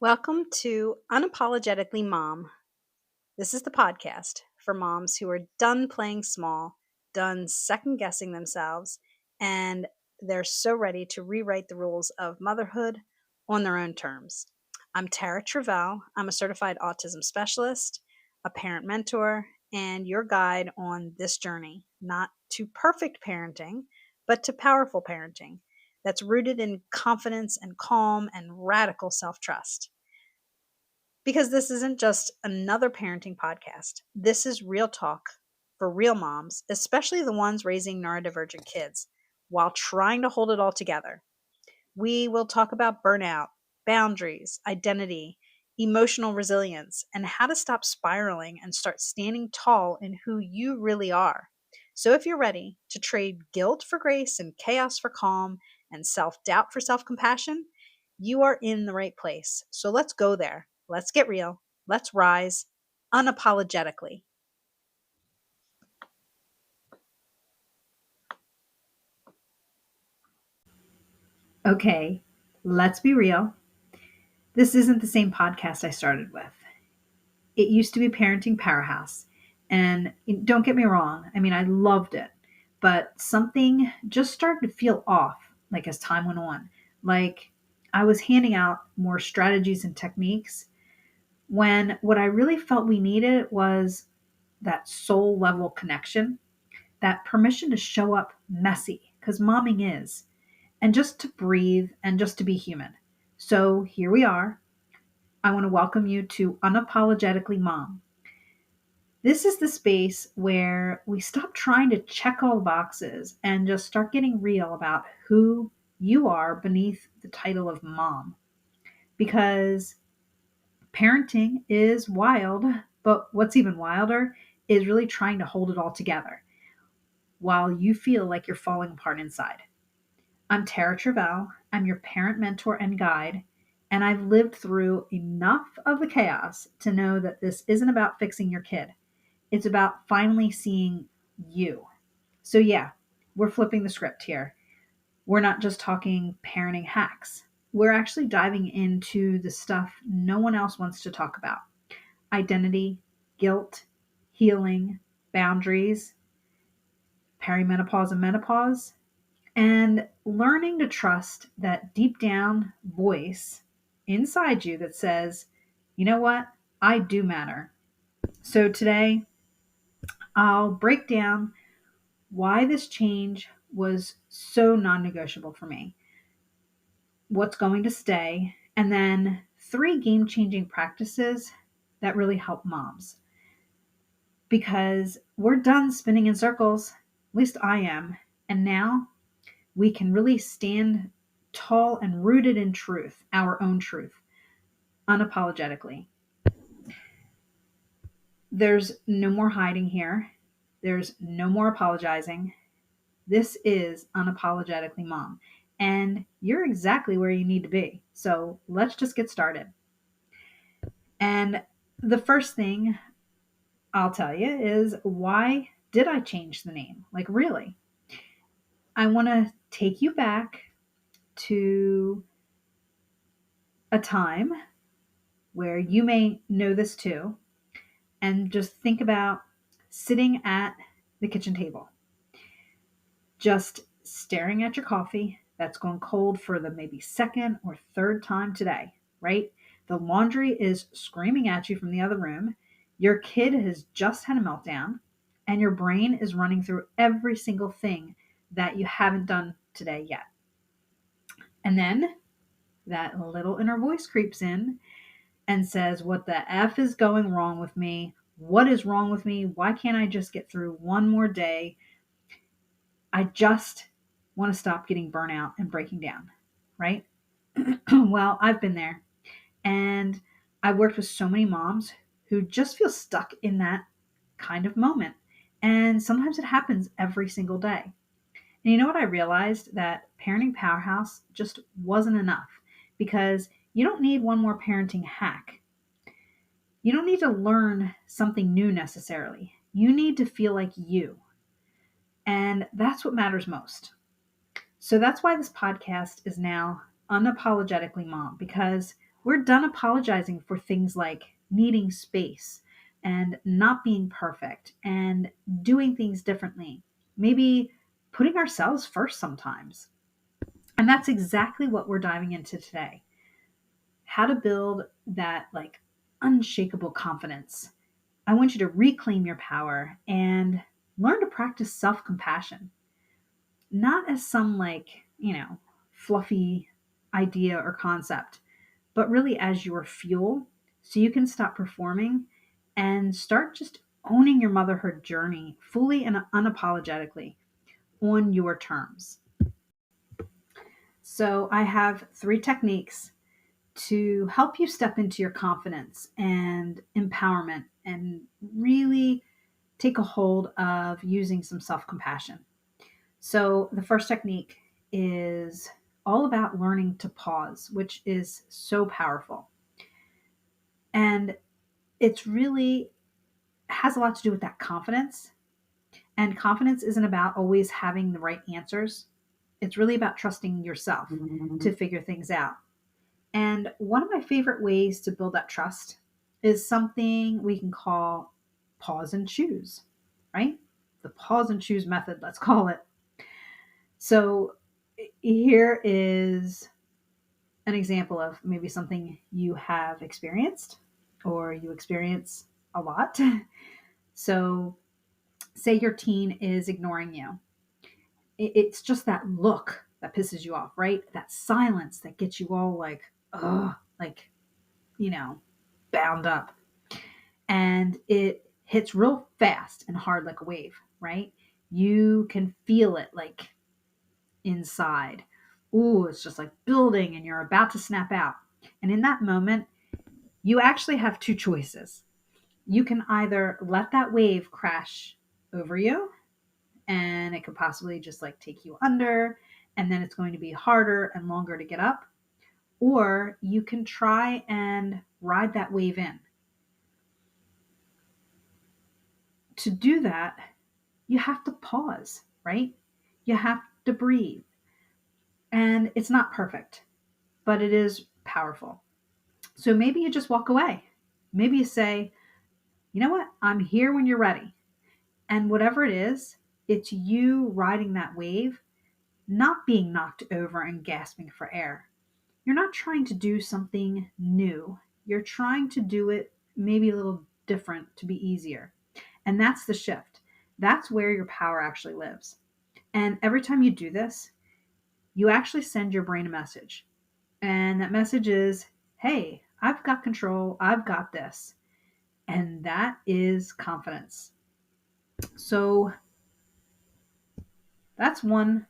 Welcome to Unapologetically Mom. This is the podcast for moms who are done playing small, done second guessing themselves, and they're so ready to rewrite the rules of motherhood on their own terms. I'm Tara Travell. I'm a certified autism specialist, a parent mentor, and your guide on this journey, not to perfect parenting, but to powerful parenting that's rooted in confidence and calm and radical self trust. Because this isn't just another parenting podcast. This is real talk for real moms, especially the ones raising neurodivergent kids, while trying to hold it all together. We will talk about burnout, boundaries, identity, emotional resilience, and how to stop spiraling and start standing tall in who you really are. So, if you're ready to trade guilt for grace and chaos for calm and self doubt for self compassion, you are in the right place. So, let's go there. Let's get real. Let's rise unapologetically. Okay, let's be real. This isn't the same podcast I started with. It used to be Parenting Powerhouse. And don't get me wrong, I mean, I loved it. But something just started to feel off, like as time went on. Like I was handing out more strategies and techniques when what I really felt we needed was that soul level connection, that permission to show up messy, because momming is, and just to breathe and just to be human. So here we are. I want to welcome you to Unapologetically Mom. This is the space where we stop trying to check all the boxes and just start getting real about who you are beneath the title of mom. Because parenting is wild, but what's even wilder is really trying to hold it all together while you feel like you're falling apart inside. I'm Tara Travell. I'm your parent mentor and guide, and I've lived through enough of the chaos to know that this isn't about fixing your kid. It's about finally seeing you. So, yeah, we're flipping the script here. We're not just talking parenting hacks. We're actually diving into the stuff no one else wants to talk about: identity, guilt, healing, boundaries, perimenopause and menopause, and learning to trust that deep down voice inside you that says, you know what, I do matter. So today, I'll break down why this change was so non negotiable for me, what's going to stay, and then 3 game changing practices that really help moms. Because we're done spinning in circles, at least I am, and now we can really stand tall and rooted in truth, our own truth, unapologetically. There's no more hiding here. There's no more apologizing. This is Unapologetically Mom. And you're exactly where you need to be. So let's just get started. And the first thing I'll tell you is, why did I change the name? Like, really? I want to take you back to a time where you may know this too, and just think about sitting at the kitchen table, just staring at your coffee that's gone cold for the maybe second or third time today, right? The laundry is screaming at you from the other room. Your kid has just had a meltdown, and your brain is running through every single thing that you haven't done today yet. And then that little inner voice creeps in and says, what the F is going wrong with me? What is wrong with me? Why can't I just get through one more day? I just want to stop getting burnout and breaking down, right? Well, I've been there, and I've worked with so many moms who just feel stuck in that kind of moment. And sometimes it happens every single day. And you know what I realized? That Parenting Powerhouse just wasn't enough, because you don't need one more parenting hack. You don't need to learn something new necessarily. You need to feel like you. And that's what matters most. So that's why this podcast is now Unapologetically Mom, because We're done apologizing for things like needing space and not being perfect and doing things differently. Maybe putting ourselves first sometimes. And that's exactly what we're diving into today. How to build that like unshakable confidence. I want you to reclaim your power and learn to practice self compassion, not as some fluffy idea or concept, but really as your fuel so you can stop performing and start just owning your motherhood journey fully and unapologetically on your terms. So, I have 3 techniques to help you step into your confidence and empowerment and really take a hold of using some self compassion. So, the first technique is all about learning to pause, which is so powerful. And it's really has a lot to do with that confidence. And confidence isn't about always having the right answers. It's really about trusting yourself to figure things out. And one of my favorite ways to build that trust is something we can call pause and choose, right? The pause and choose method, let's call it. So here is an example of maybe something you have experienced or you experience a lot. So say your teen is ignoring you. It's just that look that pisses you off, right? That silence that gets you all like, ugh, like, you know, bound up. And it hits real fast and hard like a wave, right? You can feel it like inside. Ooh, it's just like building and you're about to snap out. And in that moment, you actually have 2 choices. You can either let that wave crash over you and it could possibly just like take you under, and then it's going to be harder and longer to get up. Or you can try and ride that wave in. To do that, you have to pause, right? You have to breathe. And it's not perfect, but it is powerful. So maybe you just walk away. Maybe you say, you know what? I'm here when you're ready. And whatever it is, it's you riding that wave, not being knocked over and gasping for air. You're not trying to do something new. You're trying to do it maybe a little different to be easier. And that's the shift. That's where your power actually lives. And every time you do this, you actually send your brain a message. And that message is, hey, I've got control. I've got this. And that is confidence. So that's one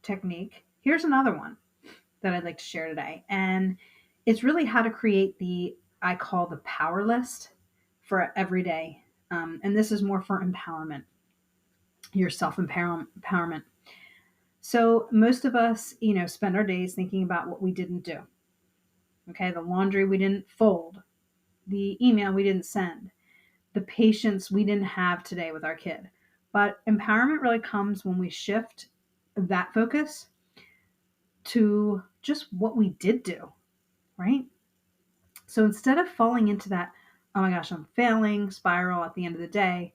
technique. Here's another one that I'd like to share today. And it's really how to create I call the power list for every day. And this is more for empowerment, your self empowerment. So most of us, spend our days thinking about what we didn't do. Okay, the laundry we didn't fold, the email we didn't send, the patience we didn't have today with our kid. But empowerment really comes when we shift that focus to just what we did do, right? So instead of falling into that, oh my gosh, I'm failing spiral at the end of the day,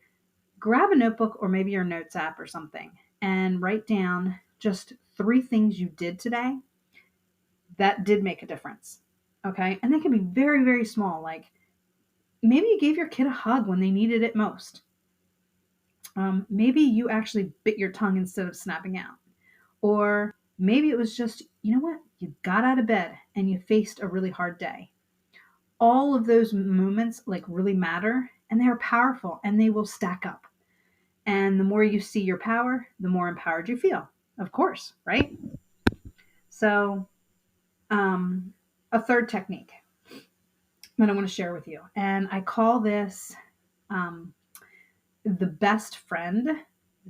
grab a notebook or maybe your notes app or something and write down just 3 things you did today that did make a difference. Okay. And they can be very, very small. Like maybe you gave your kid a hug when they needed it most. Maybe you actually bit your tongue instead of snapping out. Or maybe it was just, you know what? You got out of bed and you faced a really hard day. All of those moments like really matter and they're powerful and they will stack up. And the more you see your power, the more empowered you feel, of course, right? So, a third technique that I want to share with you, and I call this um, the best friend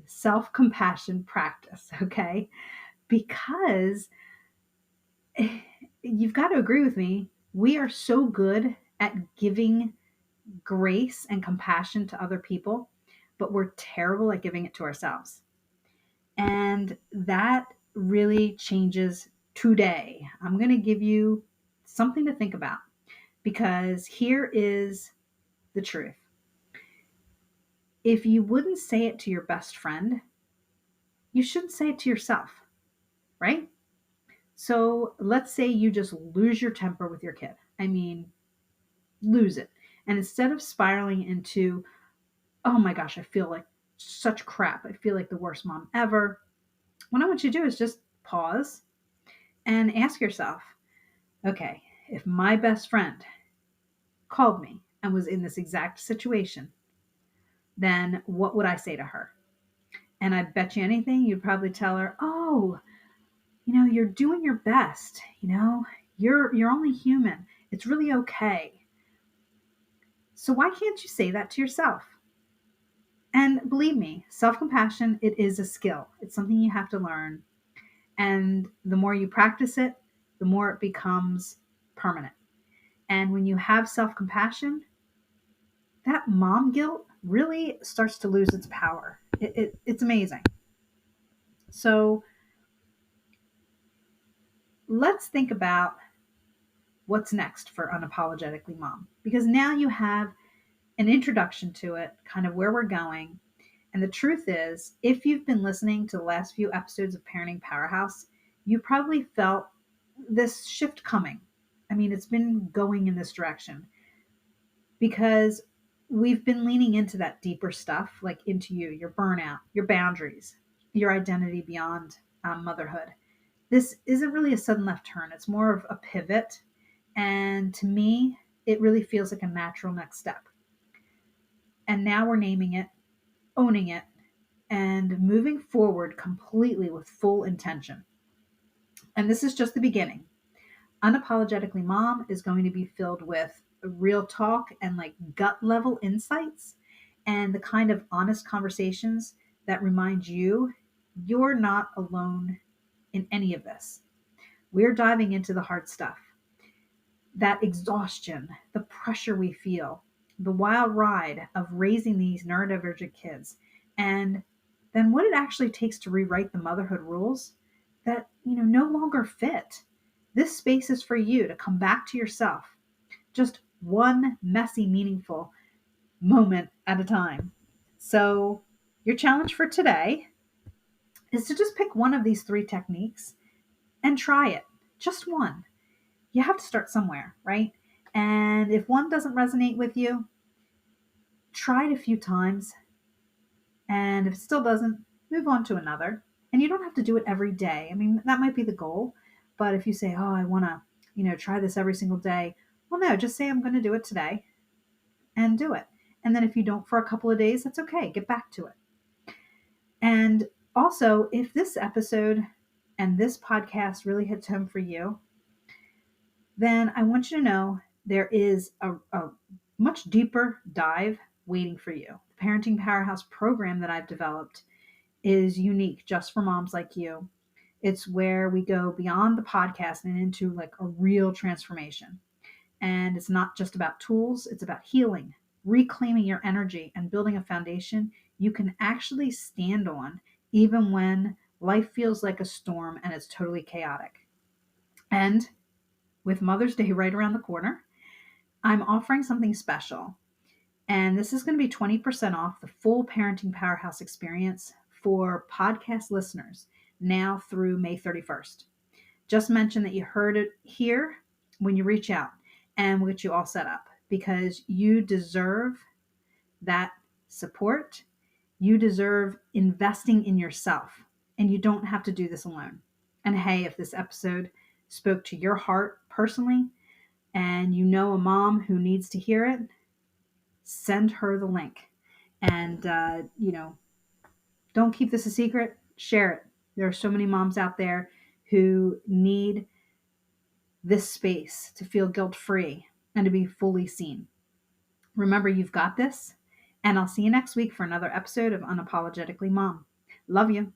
self compassion practice, okay? Because you've got to agree with me, we are so good at giving grace and compassion to other people, but we're terrible at giving it to ourselves. And that really changes today. I'm going to give you something to think about, because here is the truth. If you wouldn't say it to your best friend, you shouldn't say it to yourself, right? So let's say you just lose your temper with your kid. I mean, lose it. And instead of spiraling into, oh my gosh, I feel like such crap, I feel like the worst mom ever, what I want you to do is just pause and ask yourself, okay, if my best friend called me and was in this exact situation, then what would I say to her? And I bet you anything, you'd probably tell her, oh, you're doing your best. You're only human. It's really okay. So why can't you say that to yourself? And believe me, self-compassion, it is a skill. It's something you have to learn. And the more you practice it, the more it becomes permanent. And when you have self-compassion, that mom guilt really starts to lose its power. It's amazing. So let's think about what's next for Unapologetically Mom, because now you have an introduction to it, kind of where we're going. And the truth is, if you've been listening to the last few episodes of Parenting Powerhouse, you probably felt this shift coming. I mean, it's been going in this direction because we've been leaning into that deeper stuff, like into you, your burnout, your boundaries, your identity beyond motherhood. This isn't really a sudden left turn, it's more of a pivot. And to me, it really feels like a natural next step. And now we're naming it, owning it, and moving forward completely with full intention. And this is just the beginning. Unapologetically Mom is going to be filled with real talk and like gut level insights and the kind of honest conversations that remind you you're not alone in any of this. We're diving into the hard stuff, that exhaustion, the pressure we feel, the wild ride of raising these neurodivergent kids, and then what it actually takes to rewrite the motherhood rules that no longer fit. This space is for you to come back to yourself, just one messy, meaningful moment at a time. So your challenge for today is to just pick one of these three techniques and try it. Just one. You have to start somewhere, right? And if one doesn't resonate with you, try it a few times. And if it still doesn't, move on to another. And you don't have to do it every day. I mean, that might be the goal. But if you say, oh, I want to, try this every single day. Well, no, just say I'm going to do it today and do it. And then if you don't for a couple of days, that's okay. Get back to it. And also, if this episode and this podcast really hits home for you, then I want you to know there is a much deeper dive waiting for you. The Parenting Powerhouse program that I've developed is unique just for moms like you. It's where we go beyond the podcast and into like a real transformation. And it's not just about tools, it's about healing, reclaiming your energy, and building a foundation you can actually stand on, even when life feels like a storm and it's totally chaotic. And with Mother's Day right around the corner, I'm offering something special. And this is going to be 20% off the full Parenting Powerhouse experience for podcast listeners now through May 31st. Just mention that you heard it here when you reach out, and we'll get you all set up, because you deserve that support. You deserve investing in yourself, and you don't have to do this alone. And hey, if this episode spoke to your heart personally, and you know a mom who needs to hear it, send her the link. And, don't keep this a secret. Share it. There are so many moms out there who need this space to feel guilt-free and to be fully seen. Remember, you've got this. And I'll see you next week for another episode of Unapologetically Mom. Love you.